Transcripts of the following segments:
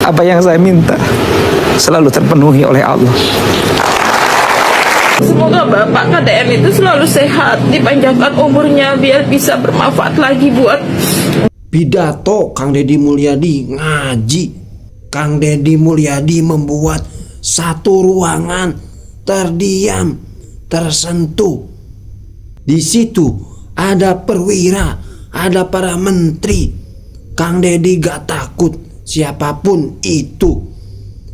apa yang saya minta selalu terpenuhi oleh Allah. Semoga Bapak KDM itu selalu sehat, dipanjangkan umurnya biar bisa bermanfaat lagi buat Pidato Kang Deddy Mulyadi ngaji. Kang Deddy Mulyadi membuat satu ruangan terdiam, tersentuh. Di situ ada perwira, ada para menteri. Kang Deddy gak takut siapapun itu.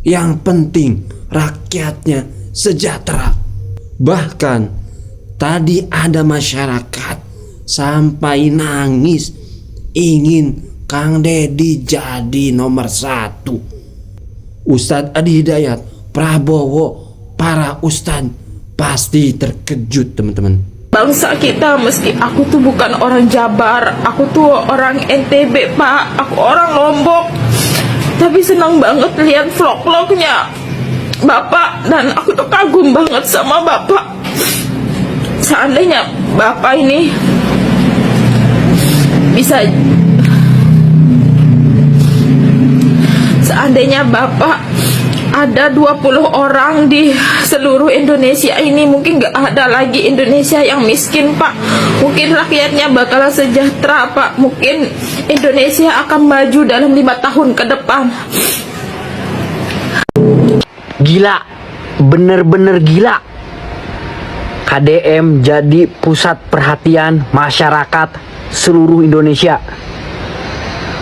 Yang penting rakyatnya sejahtera. Bahkan tadi ada masyarakat sampai nangis ingin Kang Deddy jadi nomor 1. Ustadz Adi Hidayat, Prabowo, para ustadz pasti terkejut teman-teman. bangsa kita. Meski aku tuh bukan orang Jabar, aku tuh orang NTB Pak, aku orang Lombok, tapi senang banget lihat vlog-vlognya Bapak, dan aku tuh kagum banget sama Bapak. Seandainya Bapak ini bisa, seandainya Bapak ada 20 orang di seluruh Indonesia ini, mungkin gak ada lagi Indonesia yang miskin Pak. Mungkin rakyatnya bakalan sejahtera Pak. Mungkin Indonesia akan maju dalam 5 tahun ke depan. Gila, bener-bener gila. KDM jadi pusat perhatian masyarakat seluruh Indonesia.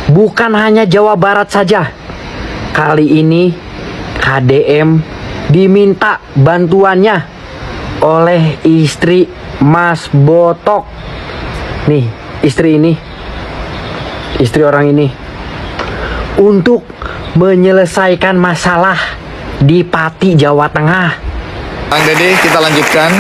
Bukan hanya Jawa Barat saja. Kali ini KDM diminta bantuannya oleh istri Mas Botok. Nih, istri ini, istri orang ini, untuk menyelesaikan masalah di Pati, Jawa Tengah. Kang Deddy, kita lanjutkan.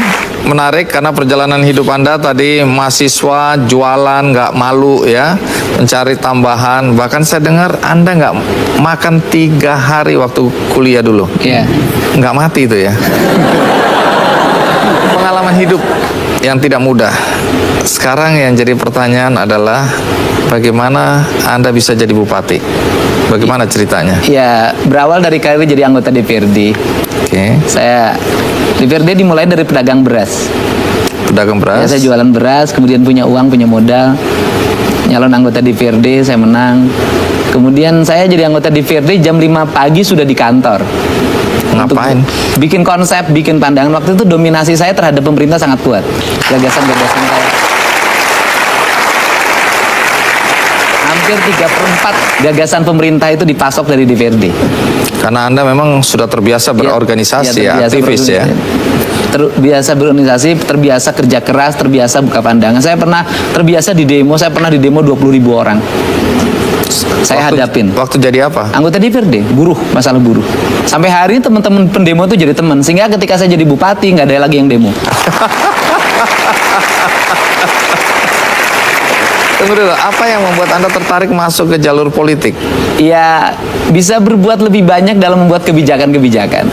Menarik karena perjalanan hidup Anda tadi mahasiswa, jualan, nggak malu ya, mencari tambahan. Bahkan saya dengar Anda nggak makan 3 hari waktu kuliah dulu. Iya. Nggak mati itu ya. Pengalaman hidup yang tidak mudah. Sekarang yang jadi pertanyaan adalah bagaimana Anda bisa jadi bupati? Bagaimana ceritanya? Ya, berawal dari karir jadi anggota DPRD. Oke. Saya DPRD dimulai dari pedagang beras. Pedagang Ya, beras. saya jualan beras, kemudian punya uang, punya modal. Nyalon anggota DPRD, saya menang. Kemudian saya jadi anggota DPRD jam 5 pagi sudah di kantor. Ngapain? Untuk bikin konsep, bikin pandangan. Waktu itu dominasi saya terhadap pemerintah sangat kuat. Gagasan-gagasan saya. Hampir 3/4 gagasan pemerintah itu dipasok dari DPRD. Karena Anda memang sudah terbiasa berorganisasi ya, terbiasa aktivis ya. Terbiasa berorganisasi, terbiasa kerja keras, terbiasa buka pandangan. Saya pernah terbiasa di demo, saya pernah di demo 20.000 orang. Saya hadapin. Waktu jadi apa? Anggota DPRD, buruh, masalah buruh. Sampai hari ini teman-teman pendemo itu jadi teman. Sehingga ketika saya jadi bupati, nggak ada lagi yang demo. Tunggu dulu, apa yang membuat Anda tertarik masuk ke jalur politik? Ya, bisa berbuat lebih banyak dalam membuat kebijakan-kebijakan.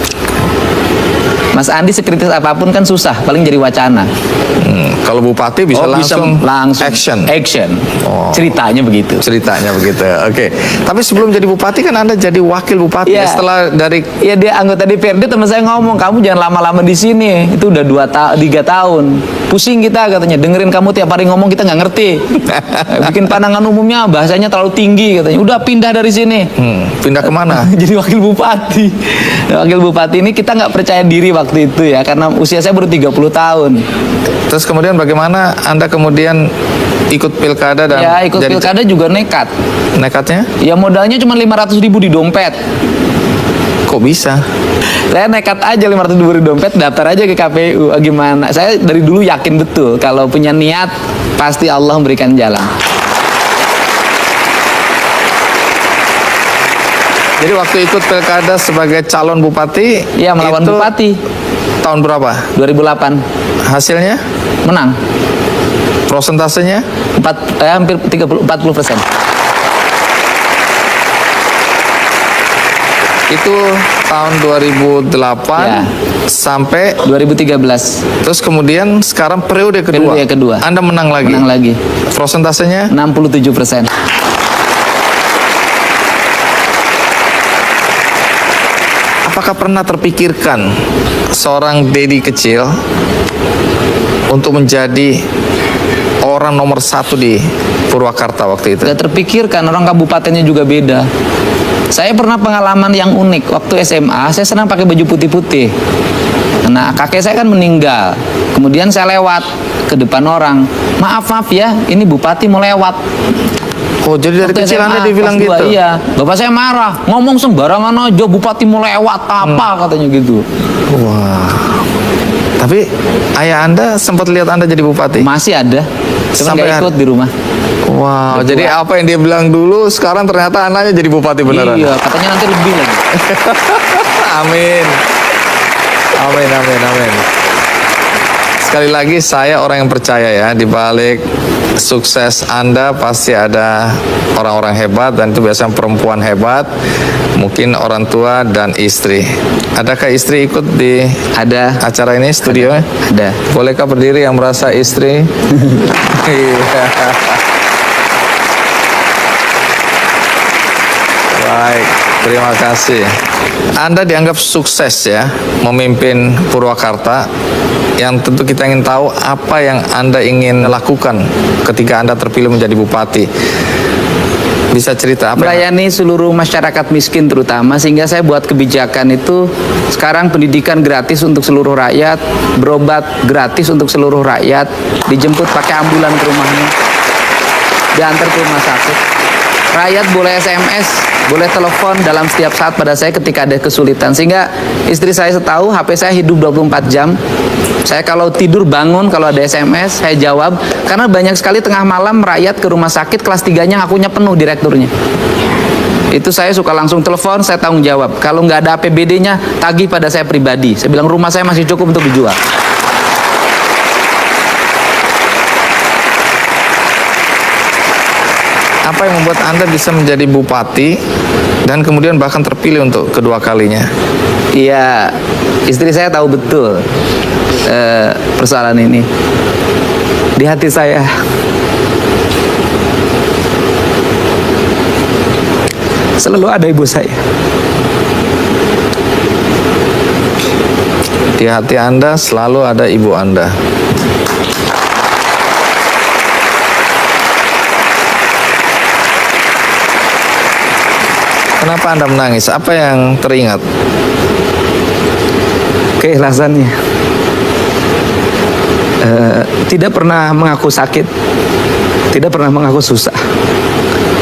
Mas Andi sekritis apapun kan susah, paling jadi wacana. Kalau bupati bisa langsung action. Oh. Ceritanya begitu. Ceritanya begitu. Oke. Tapi sebelum jadi bupati kan Anda jadi wakil bupati. Iya. Setelah dari Iya, dia anggota DPRD, teman saya ngomong, kamu jangan lama-lama di sini. Itu udah 3 tahun. Pusing kita katanya, dengerin kamu tiap hari ngomong kita nggak ngerti. Bikin pandangan umumnya bahasanya terlalu tinggi katanya. Udah pindah dari sini. Pindah kemana? Jadi wakil bupati. Wakil bupati ini kita nggak percaya diri waktu itu ya, karena usia saya baru 30 tahun. Terus kemudian bagaimana Anda kemudian ikut pilkada dan Ya, ikut pilkada juga nekat. Nekatnya? Ya, modalnya cuma 500.000 di dompet. Kok bisa? Saya nekat aja 500.000 di dompet, daftar aja ke KPU. Gimana? Saya dari dulu yakin betul kalau punya niat pasti Allah memberikan jalan. Jadi waktu ikut pilkada sebagai calon bupati, Iya, melawan itu bupati. Tahun berapa? 2008 Hasilnya? menang. Prosentasenya? Hampir 40%. Itu tahun 2008 Ya. sampai 2013 terus kemudian sekarang periode kedua. Periode kedua. Anda menang lagi. menang lagi. Prosentasenya? 67%. apakah pernah terpikirkan seorang Dedi kecil untuk menjadi orang nomor 1 di Purwakarta waktu itu? Gak terpikirkan, orang kabupatennya juga beda. Saya pernah pengalaman yang unik. Waktu SMA, saya senang pakai baju putih-putih. Nah, kakek saya kan meninggal. Kemudian saya lewat ke depan orang. Maaf ya, ini bupati mau lewat. Oh, jadi dari Waktu kecil SMA, Anda dibilang kelas 2, gitu? Iya. Bapak saya marah. Ngomong sembarangan aja, bupati mau lewat apa katanya gitu. Wah. Tapi ayah Anda sempat lihat Anda jadi bupati? Masih ada. Cuma Sampai nggak ikut di rumah. Wow, jadi apa yang dia bilang dulu sekarang ternyata anaknya jadi bupati beneran? Iya, katanya nanti lebih lagi. Amin. Amin, amin, amin. Sekali lagi saya orang yang percaya ya, di balik sukses Anda pasti ada orang-orang hebat, dan itu biasanya perempuan hebat, mungkin orang tua dan istri. Adakah istri ikut di Ada. acara ini, studio? Ada. Bolehkah berdiri yang merasa istri? Iya. Baik, terima kasih. Anda dianggap sukses ya memimpin Purwakarta. Yang tentu kita ingin tahu apa yang Anda ingin lakukan ketika Anda terpilih menjadi bupati. Bisa cerita apa? Melayani seluruh masyarakat miskin terutama, sehingga saya buat kebijakan itu sekarang pendidikan gratis untuk seluruh rakyat, berobat gratis untuk seluruh rakyat, dijemput pakai ambulan ke rumahnya, diantar ke rumah sakit. Rakyat boleh SMS, boleh telepon dalam setiap saat pada saya ketika ada kesulitan. Sehingga istri saya tahu HP saya hidup 24 jam. Saya kalau tidur bangun, kalau ada SMS, saya jawab. Karena banyak sekali tengah malam rakyat ke rumah sakit, kelas 3-nya ngakunya penuh direkturnya. Itu saya suka langsung telepon, saya tanggung jawab. Kalau nggak ada APBD-nya, tagih pada saya pribadi. Saya bilang rumah saya masih cukup untuk dijual. Apa yang membuat Anda bisa menjadi bupati dan kemudian bahkan terpilih untuk kedua kalinya? Iya, istri saya tahu betul persoalan ini. Di hati saya selalu ada ibu saya. Di hati Anda selalu ada ibu Anda. Kenapa Anda menangis? Apa yang teringat? Keikhlasannya. Tidak pernah mengaku sakit, tidak pernah mengaku susah.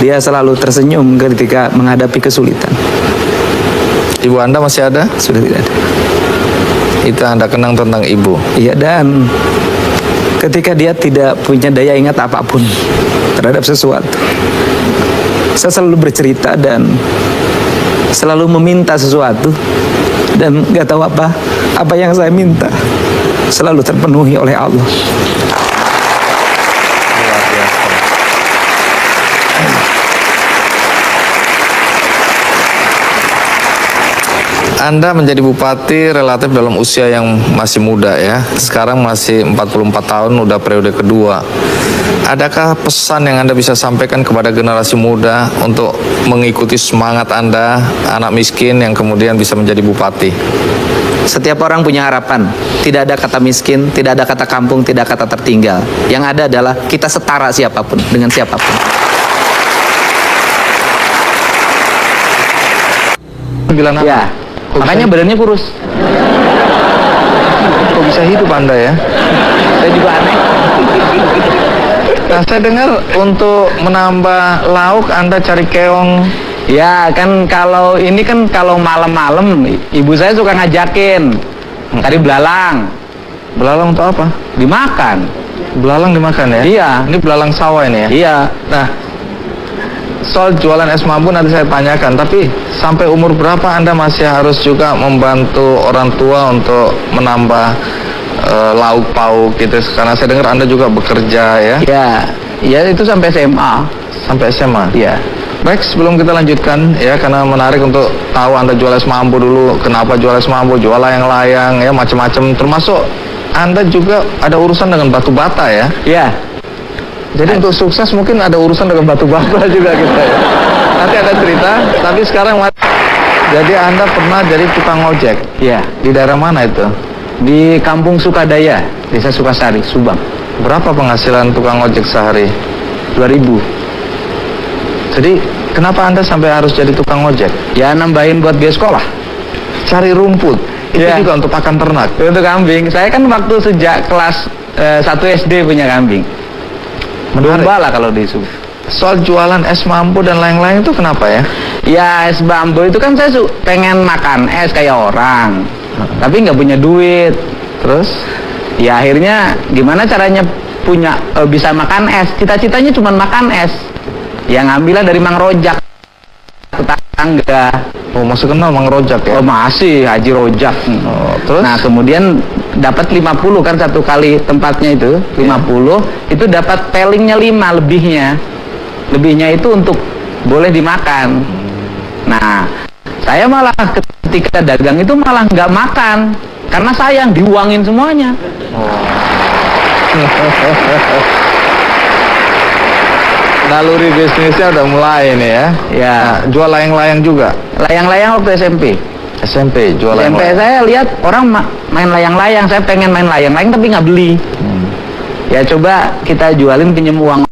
Dia selalu tersenyum ketika menghadapi kesulitan. Ibu Anda masih ada? Sudah tidak ada. Itu Anda kenang tentang ibu. Iya, dan ketika dia tidak punya daya ingat apapun terhadap sesuatu, saya selalu bercerita dan selalu meminta sesuatu, dan nggak tahu apa yang saya minta selalu terpenuhi oleh Allah. Luar biasa. Anda menjadi bupati relatif dalam usia yang masih muda ya. Sekarang masih 44 tahun, udah periode kedua. Adakah pesan yang Anda bisa sampaikan kepada generasi muda untuk mengikuti semangat Anda, anak miskin yang kemudian bisa menjadi bupati? Setiap orang punya harapan. Tidak ada kata miskin, tidak ada kata kampung, tidak kata tertinggal. Yang ada adalah kita setara siapapun dengan siapapun. Bilang apa? Ya, makanya badannya kurus. Kok bisa hidup Anda ya? Saya juga aneh. Nah, saya dengar untuk menambah lauk Anda cari keong. Ya kan, kalau ini kan kalau malam-malam ibu saya suka ngajakin cari belalang. Belalang untuk apa? Dimakan. Belalang dimakan ya? Iya. Ini belalang sawah ini ya? Iya. Nah, soal jualan es mambu nanti saya tanyakan, tapi sampai umur berapa Anda masih harus juga membantu orang tua untuk menambah lauk pauk gitu? Karena saya dengar Anda juga bekerja ya? Ya itu sampai SMA. Sampai SMA? Iya. Baik, sebelum kita lanjutkan ya, karena menarik untuk tahu Anda jual es mambu dulu. Kenapa jual es mambu, jual layang-layang ya, macam-macam. Termasuk Anda juga ada urusan dengan batu bata ya? Iya. Jadi untuk sukses mungkin ada urusan dengan batu bata juga kita ya. Nanti ada cerita, tapi sekarang Jadi Anda pernah jadi tukang ojek? Ya, Di daerah mana itu? di Kampung Sukadaya, Desa Sukasari, Subang. Berapa penghasilan tukang ojek sehari? 2000. Jadi kenapa Anda sampai harus jadi tukang ojek? Ya nambahin buat biaya sekolah. Cari rumput. Itu Iya. juga untuk pakan ternak. Untuk kambing, saya kan waktu sejak kelas 1 SD punya kambing. Menarik. Domba lah kalau di Subang. Soal jualan es mampu dan lain-lain itu kenapa ya? Ya es bambu itu kan saya pengen makan es kayak orang, tapi nggak punya duit. Terus? Ya akhirnya gimana caranya punya bisa makan es? Cita-citanya cuma makan es. Yang ngambilnya dari Mang Rojak, tetangga. Oh, masih kenal Mang Rojak ya? Oh masih Haji Rojak. Oh, terus? Nah kemudian dapat 50 kan satu kali tempatnya itu 50 itu dapat pelingnya 5 lebihnya itu untuk boleh dimakan. Nah saya malah ketika dagang itu malah nggak makan karena sayang diuangin semuanya. Naluri bisnisnya udah mulai nih ya? Ya Nah, jual layang-layang juga? layang-layang waktu SMP. SMP jual SMP layang-layang? saya lihat orang main layang-layang, saya pengen main layang-layang tapi nggak beli. Ya coba kita jualin, pinjem uang.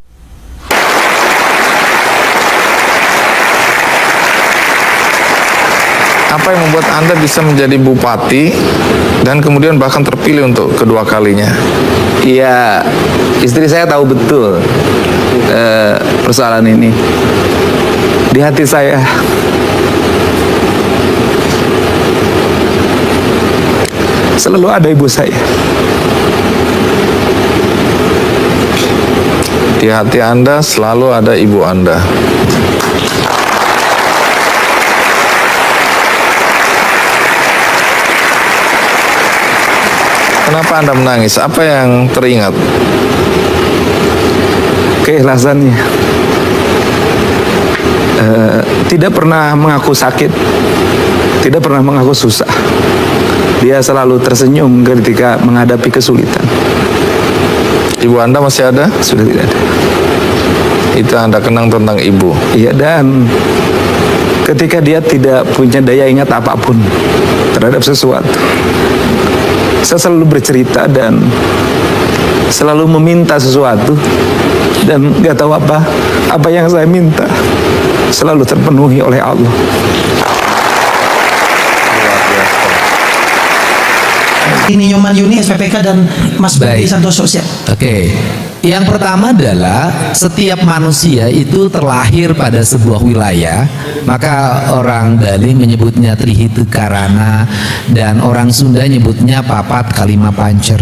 Apa yang membuat Anda bisa menjadi bupati dan kemudian bahkan terpilih untuk kedua kalinya? Iya, istri saya tahu betul persoalan ini. Di hati saya selalu ada ibu saya. Di hati Anda selalu ada ibu Anda. Kenapa Anda menangis? Apa yang teringat? Keikhlasannya. Tidak pernah mengaku sakit, tidak pernah mengaku susah. Dia selalu tersenyum ketika menghadapi kesulitan. Ibu Anda masih ada? Sudah tidak ada. Itu Anda kenang tentang ibu. Iya, dan ketika dia tidak punya daya ingat apapun terhadap sesuatu, saya selalu bercerita dan selalu meminta sesuatu, dan nggak tahu apa yang saya minta selalu terpenuhi oleh Allah. Ini Nyoman Yuni SPPK dan Mas Budi Santoso siap. Oke. Yang pertama adalah setiap manusia itu terlahir pada sebuah wilayah, maka orang Bali menyebutnya Trihitu Karana dan orang Sunda nyebutnya Papat Kalima Pancer.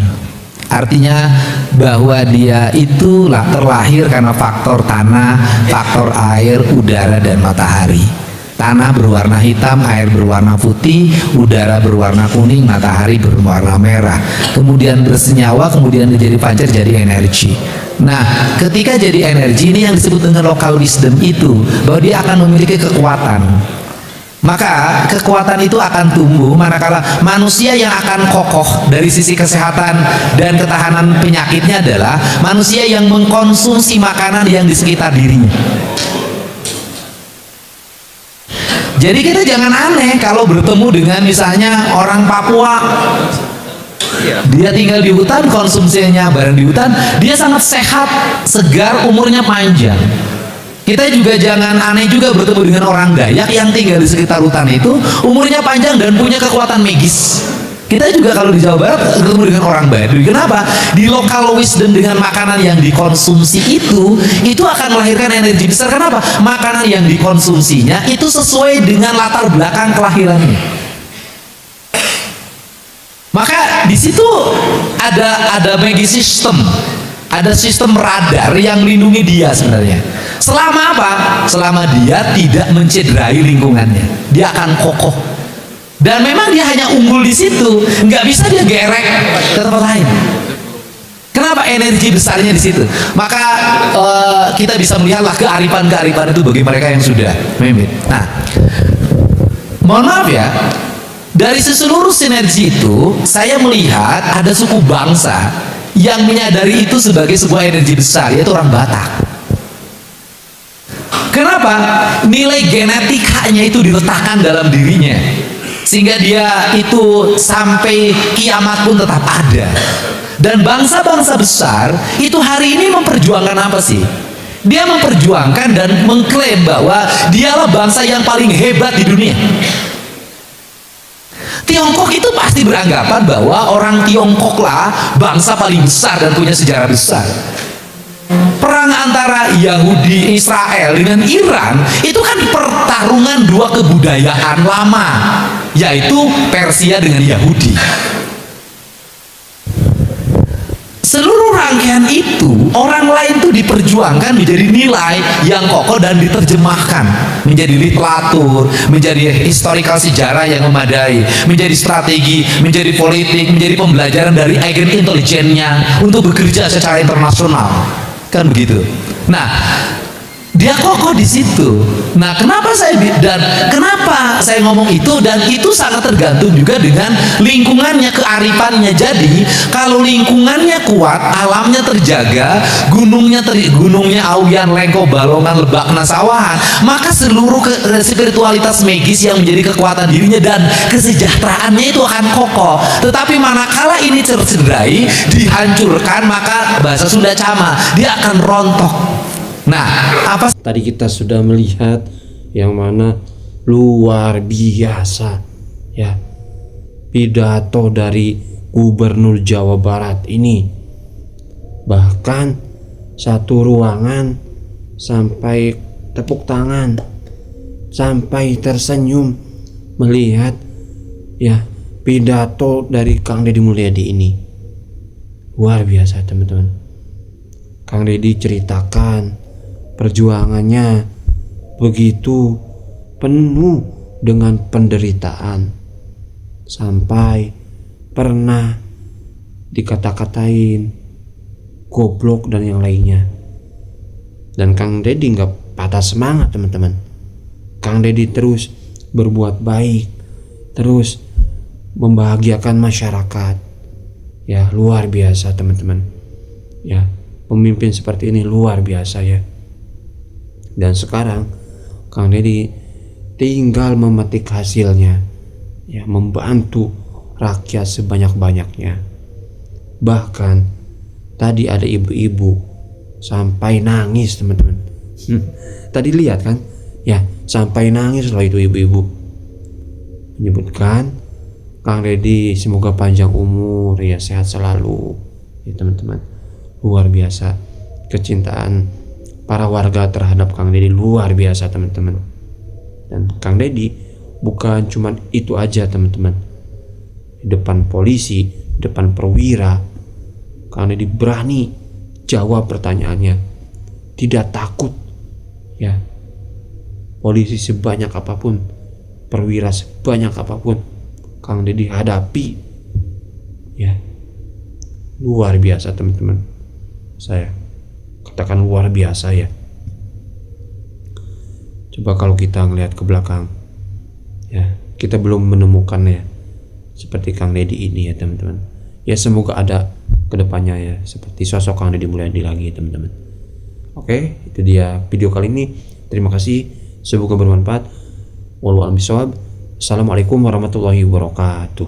Artinya bahwa dia itu terlahir karena faktor tanah, faktor air, udara, dan matahari. Tanah berwarna hitam, air berwarna putih, udara berwarna kuning, matahari berwarna merah. Kemudian bersenyawa, kemudian menjadi pancar, jadi energi. Nah, ketika jadi energi ini yang disebut dengan local wisdom itu, bahwa dia akan memiliki kekuatan. Maka kekuatan itu akan tumbuh manakala manusia yang akan kokoh dari sisi kesehatan dan ketahanan penyakitnya adalah manusia yang mengkonsumsi makanan yang di sekitar dirinya. Jadi kita jangan aneh kalau bertemu dengan misalnya orang Papua. Dia tinggal di hutan, konsumsinya barang di hutan, dia sangat sehat, segar, umurnya panjang. Kita juga jangan aneh juga bertemu dengan orang Dayak yang tinggal di sekitar hutan itu, umurnya panjang dan punya kekuatan magis. Kita juga kalau di Jawa Barat bertemu dengan orang Baduy. Kenapa? Di local wisdom dengan makanan yang dikonsumsi itu akan melahirkan energi besar. Kenapa? Makanan yang dikonsumsinya itu sesuai dengan latar belakang kelahirannya. Maka di situ ada magic system, ada sistem radar yang melindungi dia sebenarnya. Selama apa? Selama dia tidak mencederai lingkungannya, dia akan kokoh. Dan memang dia hanya unggul di situ, nggak bisa dia gerek ke tempat lain. Kenapa? Energi besarnya di situ. Maka kita bisa melihatlah kearifan-kearifan itu bagi mereka yang sudah memimpin. Nah, mohon maaf ya, dari seluruh sinergi itu, saya melihat ada suku bangsa yang menyadari itu sebagai sebuah energi besar, yaitu orang Batak. Kenapa? Nilai genetikanya itu diletakkan dalam dirinya, sehingga dia itu sampai kiamat pun tetap ada. Dan bangsa-bangsa besar itu hari ini memperjuangkan apa sih? Dia memperjuangkan dan mengklaim bahwa dialah bangsa yang paling hebat di dunia. Tiongkok itu pasti beranggapan bahwa orang Tiongkok lah bangsa paling besar dan punya sejarah besar. Perang antara Yahudi Israel dengan Iran itu kan pertarungan dua kebudayaan lama, yaitu Persia dengan Yahudi. Seluruh rangkaian itu orang lain tuh diperjuangkan menjadi nilai yang kokoh dan diterjemahkan menjadi literatur, menjadi historical sejarah yang memadai, menjadi strategi, menjadi politik, menjadi pembelajaran dari agen intelijennya untuk bekerja secara internasional. Kan begitu. Nah, dia kokoh di situ. Nah, kenapa saya ngomong itu, dan itu sangat tergantung juga dengan lingkungannya, kearifannya. Jadi, kalau lingkungannya kuat, alamnya terjaga, gunungnya Auyan, Lengko, Balongan, Lebak, Nasawahan, maka seluruh spiritualitas magis yang menjadi kekuatan dirinya dan kesejahteraannya itu akan kokoh. Tetapi manakala ini tercederai, dihancurkan, maka bahasa Sunda Cama, dia akan rontok. Nah, apa Tadi kita sudah melihat yang mana luar biasa ya pidato dari Gubernur Jawa Barat ini. Bahkan satu ruangan sampai tepuk tangan, sampai tersenyum melihat ya pidato dari Kang Deddy Mulyadi ini. Luar biasa teman-teman. Kang Deddy ceritakan perjuangannya begitu penuh dengan penderitaan, sampai pernah dikata-katain goblok dan yang lainnya. Dan Kang Deddy nggak patah semangat teman-teman. Kang Deddy terus berbuat baik, terus membahagiakan masyarakat. Ya luar biasa teman-teman. Ya pemimpin seperti ini luar biasa ya. Dan sekarang Kang Deddy tinggal memetik hasilnya, ya membantu rakyat sebanyak-banyaknya. Bahkan tadi ada ibu-ibu sampai nangis teman-teman. Tadi lihat kan, ya sampai nangis loh itu ibu-ibu. Menyebutkan Kang Deddy semoga panjang umur, ya sehat selalu, ya teman-teman. Luar biasa kecintaan para warga terhadap Kang Deddy, luar biasa teman-teman. Dan Kang Deddy bukan cuman itu aja teman-teman. Di depan polisi, depan perwira, Kang Deddy berani jawab pertanyaannya, tidak takut ya. Polisi sebanyak apapun, perwira sebanyak apapun, Kang Deddy hadapi ya. Luar biasa teman-teman. Saya katakan luar biasa ya. Coba kalau kita ngelihat ke belakang ya, kita belum menemukan ya seperti Kang Deddy ini ya teman-teman. Ya semoga ada kedepannya ya seperti sosok Kang Deddy Mulyadi lagi teman-teman. Oke, itu dia video kali ini. Terima kasih, semoga bermanfaat. Wallahu a'lam bishawab. Assalamualaikum warahmatullahi wabarakatuh.